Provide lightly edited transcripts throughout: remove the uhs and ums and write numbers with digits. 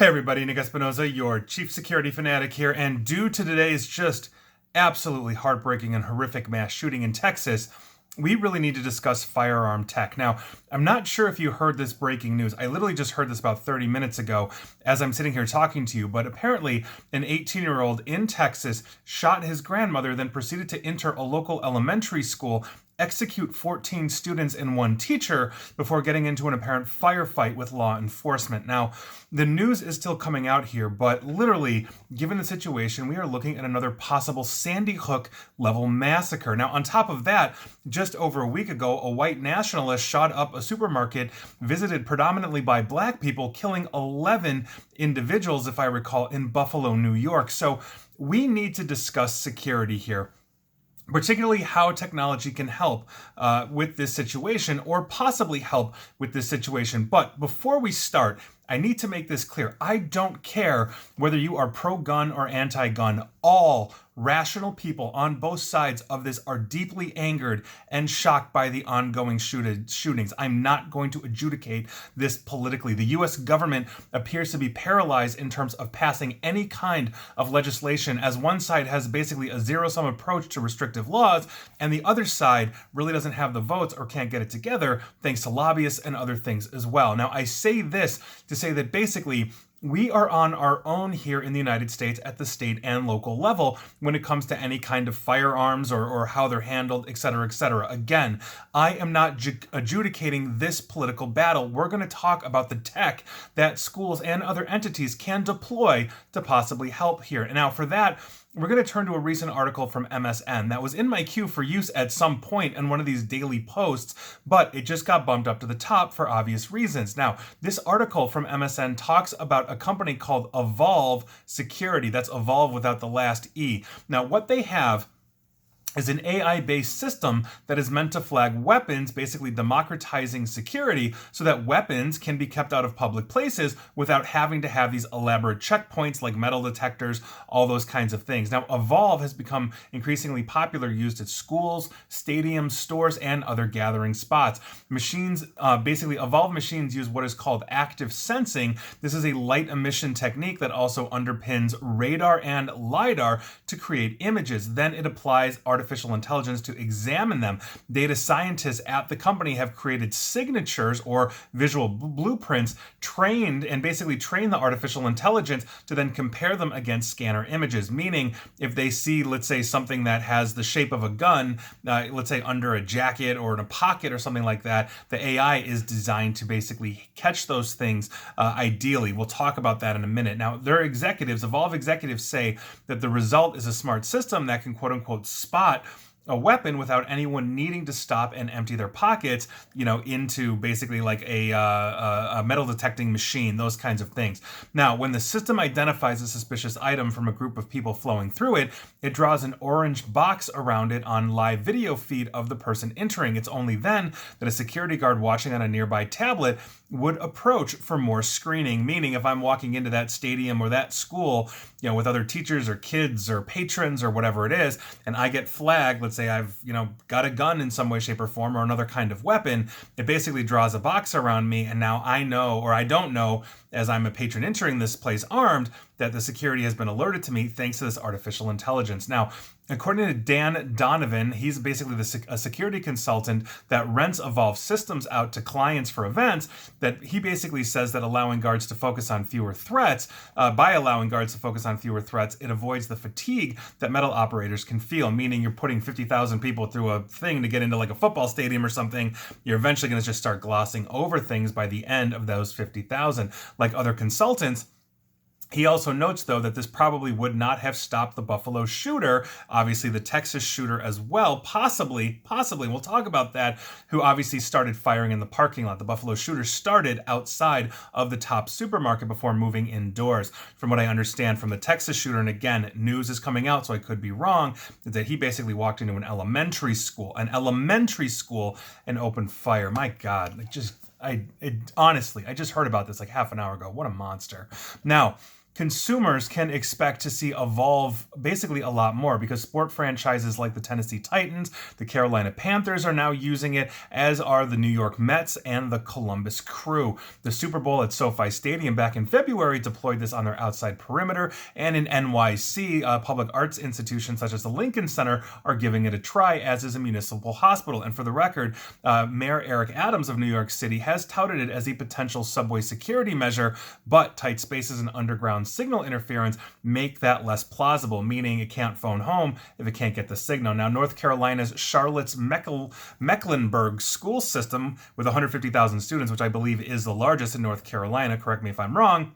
Hey everybody, Nick Espinoza, your chief security fanatic here, and due to today's just absolutely heartbreaking and horrific mass shooting in Texas, we really need to discuss firearm tech. Now, I'm not sure if you heard this breaking news. I literally just heard this about 30 minutes ago as I'm sitting here talking to you, but apparently an 18-year-old in Texas shot his grandmother, then proceeded to enter a local elementary school, execute 14 students and one teacher before getting into an apparent firefight with law enforcement. Now, the news is still coming out here, but literally, given the situation, we are looking at another possible Sandy Hook level massacre. Now, on top of that, just over a week ago, a white nationalist shot up a supermarket visited predominantly by black people, killing 11 individuals, if I recall, in Buffalo, New York. So we need to discuss security here, particularly how technology can help with this situation or possibly help with this situation. But before we start, I need to make this clear. I don't care whether you are pro-gun or anti-gun. All rational people on both sides of this are deeply angered and shocked by the ongoing shootings. I'm not going to adjudicate this politically. The U.S. government appears to be paralyzed in terms of passing any kind of legislation, as one side has basically a zero-sum approach to restrictive laws, and the other side really doesn't have the votes or can't get it together, thanks to lobbyists and other things as well. Now, I say this to say that basically we are on our own here in the United States at the state and local level when it comes to any kind of firearms or how they're handled, et cetera, et cetera. Again, I am not adjudicating this political battle. We're going to talk about the tech that schools and other entities can deploy to possibly help here. And now for that, we're going to turn to a recent article from MSN that was in my queue for use at some point in one of these daily posts, but it just got bumped up to the top for obvious reasons. Now, this article from MSN talks about a company called Evolve Security. That's Evolve without the last E. Now, what they have is an AI-based system that is meant to flag weapons, basically democratizing security so that weapons can be kept out of public places without having to have these elaborate checkpoints like metal detectors, all those kinds of things. Now, Evolve has become increasingly popular, used at schools, stadiums, stores, and other gathering spots. Machines, basically Evolve machines use what is called active sensing. This is a light emission technique that also underpins radar and LiDAR to create images. Then it applies artificial intelligence to examine them. Data scientists at the company have created signatures or visual blueprints trained the artificial intelligence to then compare them against scanner images. Meaning, if they see, let's say, something that has the shape of a gun, let's say under a jacket or in a pocket or something like that, the AI is designed to basically catch those things ideally. We'll talk about that in a minute. Now, their executives, Evolve executives, say that the result is a smart system that can quote unquote spot a weapon without anyone needing to stop and empty their pockets, into basically like a metal detecting machine, those kinds of things. Now, when the system identifies a suspicious item from a group of people flowing through it, it draws an orange box around it on live video feed of the person entering. It's only then that a security guard watching on a nearby tablet would approach for more screening. Meaning, if I'm walking into that stadium or that school, with other teachers or kids or patrons or whatever it is, and I get flagged, let's say I've, got a gun in some way, shape, or form, or another kind of weapon, it basically draws a box around me, and now I know, or I don't know, as I'm a patron entering this place armed, that the security has been alerted to me thanks to this artificial intelligence. Now, according to Dan Donovan, he's basically a security consultant that rents Evolve systems out to clients for events, that he basically says that by allowing guards to focus on fewer threats, it avoids the fatigue that metal operators can feel, meaning you're putting 50,000 people through a thing to get into like a football stadium or something, you're eventually going to just start glossing over things by the end of those 50,000. Like other consultants, he also notes, though, that this probably would not have stopped the Buffalo shooter, obviously the Texas shooter as well, possibly, we'll talk about that, who obviously started firing in the parking lot. The Buffalo shooter started outside of the top supermarket before moving indoors. From what I understand from the Texas shooter, and again, news is coming out, so I could be wrong, that he basically walked into an elementary school and opened fire. My God, honestly, I just heard about this like half an hour ago. What a monster. Now, consumers can expect to see evolve basically a lot more, because sport franchises like the Tennessee Titans, the Carolina Panthers are now using it, as are the New York Mets and the Columbus Crew. The Super Bowl at SoFi Stadium back in February deployed this on their outside perimeter, and in NYC, public arts institutions such as the Lincoln Center are giving it a try, as is a municipal hospital. And for the record, Mayor Eric Adams of New York City has touted it as a potential subway security measure, but tight spaces and underground signal interference make that less plausible, meaning it can't phone home if it can't get the signal. Now, North Carolina's Charlotte's Mecklenburg school system, with 150,000 students, which I believe is the largest in North Carolina, correct me if I'm wrong,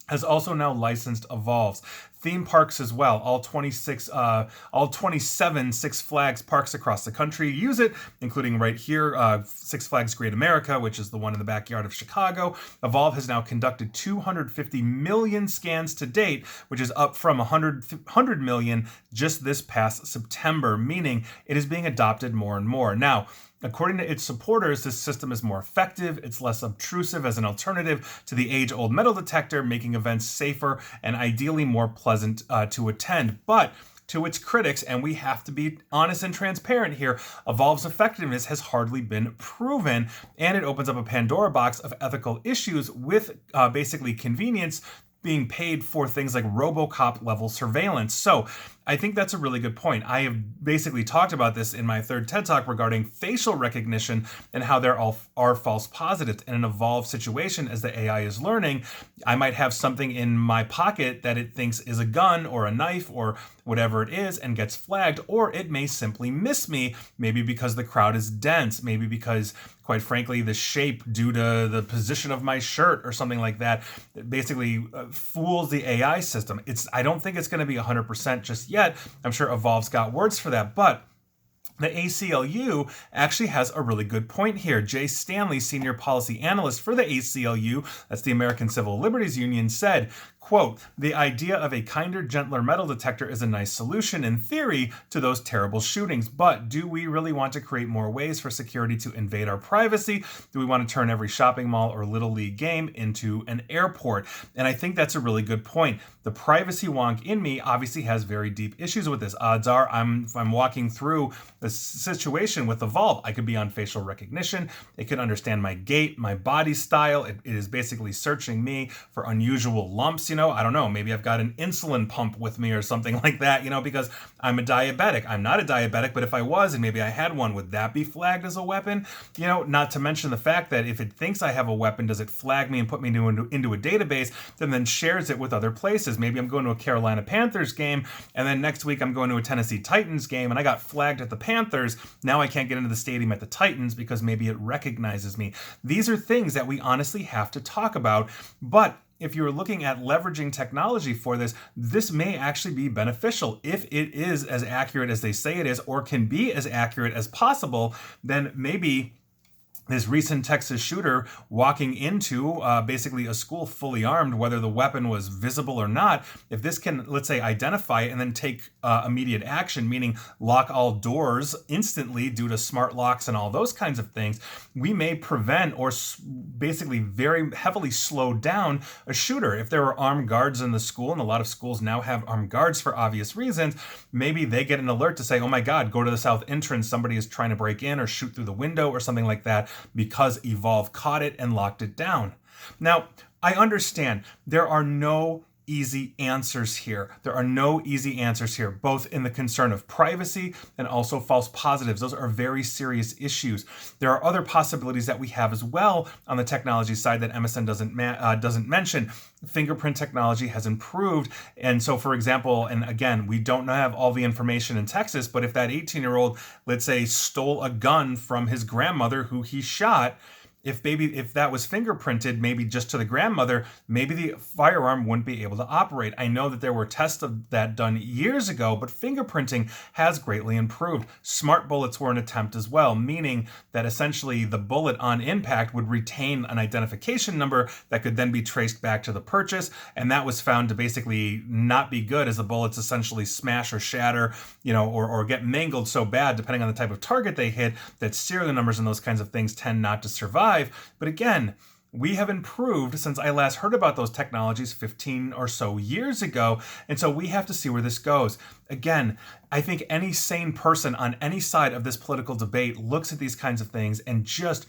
has also now licensed Evolves. Theme parks as well. All 27 Six Flags parks across the country use it, including right here, Six Flags Great America, which is the one in the backyard of Chicago. Evolve has now conducted 250 million scans to date, which is up from 100 million just this past September, meaning it is being adopted more and more. Now, according to its supporters, this system is more effective, it's less obtrusive as an alternative to the age-old metal detector, making events safer and ideally more pleasant to attend. But to its critics, and we have to be honest and transparent here, Evolve's effectiveness has hardly been proven, and it opens up a Pandora box of ethical issues with basically convenience being paid for things like RoboCop level surveillance. So I think that's a really good point. I have basically talked about this in my third TED Talk regarding facial recognition and how there are false positives. In an evolved situation, as the AI is learning, I might have something in my pocket that it thinks is a gun or a knife or whatever it is and gets flagged, or it may simply miss me, maybe because the crowd is dense, maybe because, quite frankly, the shape due to the position of my shirt or something like that basically fools the AI system. I don't think it's going to be 100% just yet. I'm sure Evolve's got words for that, but the ACLU actually has a really good point here. Jay Stanley, senior policy analyst for the ACLU, that's the American Civil Liberties Union, said, quote, "The idea of a kinder, gentler metal detector is a nice solution in theory to those terrible shootings, but do we really want to create more ways for security to invade our privacy? Do we want to turn every shopping mall or little league game into an airport?" And I think that's a really good point. The privacy wonk in me obviously has very deep issues with this. Odds are if I'm walking through the situation with Evolve, I could be on facial recognition. It could understand my gait, my body style. It is basically searching me for unusual lumps. I don't know, maybe I've got an insulin pump with me or something like that, because I'm a diabetic. I'm not a diabetic, but if I was and maybe I had one, would that be flagged as a weapon? Not to mention the fact that if it thinks I have a weapon, does it flag me and put me into a database, then shares it with other places? Maybe I'm going to a Carolina Panthers game, and then next week I'm going to a Tennessee Titans game, and I got flagged at the Panthers. Now I can't get into the stadium at the Titans because maybe it recognizes me. These are things that we honestly have to talk about, but if you're looking at leveraging technology for this, this may actually be beneficial. If it is as accurate as they say it is, or can be as accurate as possible, then maybe this recent Texas shooter walking into basically a school fully armed, whether the weapon was visible or not, if this can, let's say, identify it and then take immediate action, meaning lock all doors instantly due to smart locks and all those kinds of things, we may prevent or basically very heavily slow down a shooter. If there were armed guards in the school, and a lot of schools now have armed guards for obvious reasons, maybe they get an alert to say, oh my God, go to the south entrance, somebody is trying to break in or shoot through the window or something like that, because Evolve caught it and locked it down. Now, I understand there are no easy answers here. There are no easy answers here, both in the concern of privacy and also false positives. Those are very serious issues. There are other possibilities that we have as well on the technology side that MSN doesn't mention. Fingerprint technology has improved. And so, for example, and again, we don't have all the information in Texas, but if that 18-year-old, let's say, stole a gun from his grandmother who he shot, if that was fingerprinted, maybe just to the grandmother, maybe the firearm wouldn't be able to operate. I know that there were tests of that done years ago, but fingerprinting has greatly improved. Smart bullets were an attempt as well, meaning that essentially the bullet on impact would retain an identification number that could then be traced back to the purchase, and that was found to basically not be good, as the bullets essentially smash or shatter, or get mangled so bad, depending on the type of target they hit, that serial numbers and those kinds of things tend not to survive. But again, we have improved since I last heard about those technologies 15 or so years ago. And so we have to see where this goes. Again, I think any sane person on any side of this political debate looks at these kinds of things and just,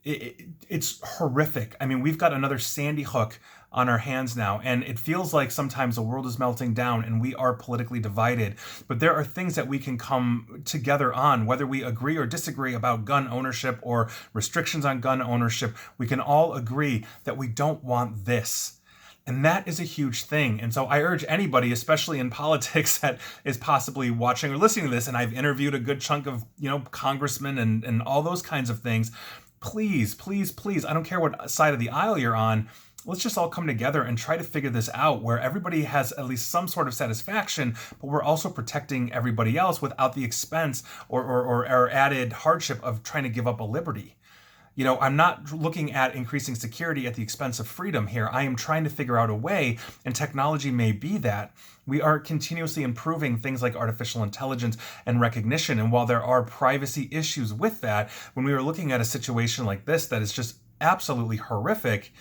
it's horrific. I mean, we've got another Sandy Hook on our hands now, and it feels like sometimes the world is melting down and we are politically divided. But there are things that we can come together on, whether we agree or disagree about gun ownership or restrictions on gun ownership. We can all agree that we don't want this. And that is a huge thing. And so I urge anybody, especially in politics, that is possibly watching or listening to this, and I've interviewed a good chunk of, congressmen and all those kinds of things. Please, please, please, I don't care what side of the aisle you're on, let's just all come together and try to figure this out where everybody has at least some sort of satisfaction, but we're also protecting everybody else without the expense or added hardship of trying to give up a liberty. I'm not looking at increasing security at the expense of freedom here. I am trying to figure out a way, and technology may be that. We are continuously improving things like artificial intelligence and recognition. And while there are privacy issues with that, when we are looking at a situation like this that is just absolutely horrific,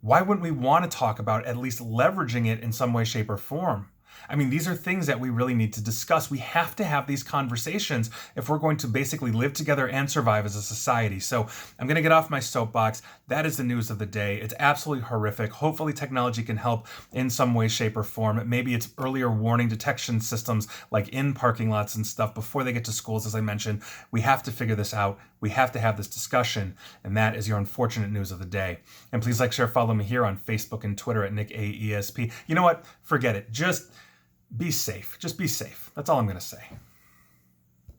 why wouldn't we want to talk about at least leveraging it in some way, shape, or form? I mean, these are things that we really need to discuss. We have to have these conversations if we're going to basically live together and survive as a society. So I'm going to get off my soapbox. That is the news of the day. It's absolutely horrific. Hopefully technology can help in some way, shape, or form. Maybe it's earlier warning detection systems like in parking lots and stuff before they get to schools, as I mentioned. We have to figure this out. We have to have this discussion. And that is your unfortunate news of the day. And please like, share, follow me here on Facebook and Twitter at NickAESP. You know what? Forget it. Just be safe. Just be safe. That's all I'm going to say.